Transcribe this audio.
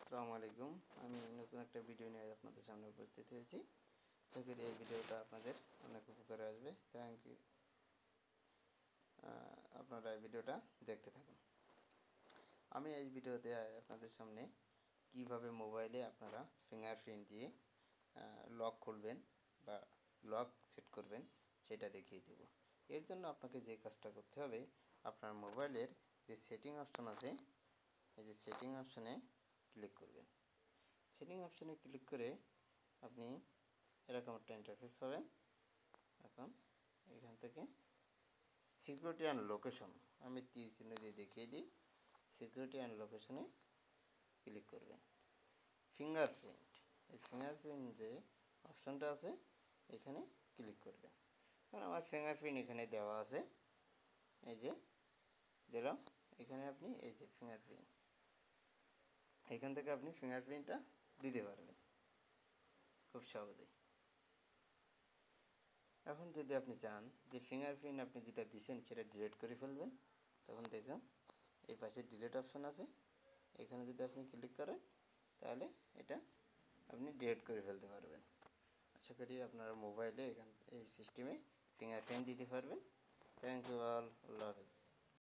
আসসালামু আলাইকুম। আমি নতুন একটা ভিডিও নিয়ে আপনাদের সামনে উপস্থিত হয়েছি। আশা করি এই ভিডিওটা আপনাদের অনেক উপকারে আসবে। Thank you. আপনারা এই ভিডিওটা দেখতে থাকুন। আমি এই ভিডিওতে আপনাদের সামনে কিভাবে মোবাইলে আপনারা ফিঙ্গারপ্রিন্ট দিয়ে লক খুলবেন বা লক সেট করবেন সেটা দেখিয়ে দেব। এর জন্য আপনাকে যে কাজটা করতে হবে, আপনার মোবাইলের যে সেটিং অপশন আছে, এই যে সেটিং অপশনে ক্লিক করবেন। সেটিং অপশনে ক্লিক করে আপনি এরকম একটা ইন্টারফেস পাবেন। এখন এখান থেকে সিকিউরিটি অ্যান্ড লোকেশন, আমি তীর চিহ্ন দিয়ে দেখিয়ে দিই। সিকিউরিটি অ্যান্ড লোকেশনে ক্লিক করবেন। ফিঙ্গারপ্রিন্ট, এই ফিঙ্গারপ্রিন্ট যে অপশনটা আছে এখানে ক্লিক করবেন। কারণ আমার ফিঙ্গারপ্রিন্ট এখানে দেওয়া আছে, এই যে দিলাম। এখানে আপনি এই যে ফিঙ্গারপ্রিন্ট, এখান থেকে আপনি ফিঙ্গারপ্রিন্টটা দিতে পারবেন খুব সহজেই। এখন যদি আপনি চান যে ফিঙ্গারপ্রিন্ট আপনি যেটা দিয়েছেন সেটা ডিলিট করে ফেলবেন, তখন দেখুন এই পাশে ডিলিট অপশন আছে, এখানে যদি আপনি ক্লিক করেন তাহলে এটা আপনি ডিলিট করে ফেলতে পারবেন। আশা করি আপনারা মোবাইলে এই সিস্টেমে ফিঙ্গারপ্রিন্ট দিতে পারবেন। থ্যাংক ইউ অল, আল্লাহ হাফেজ।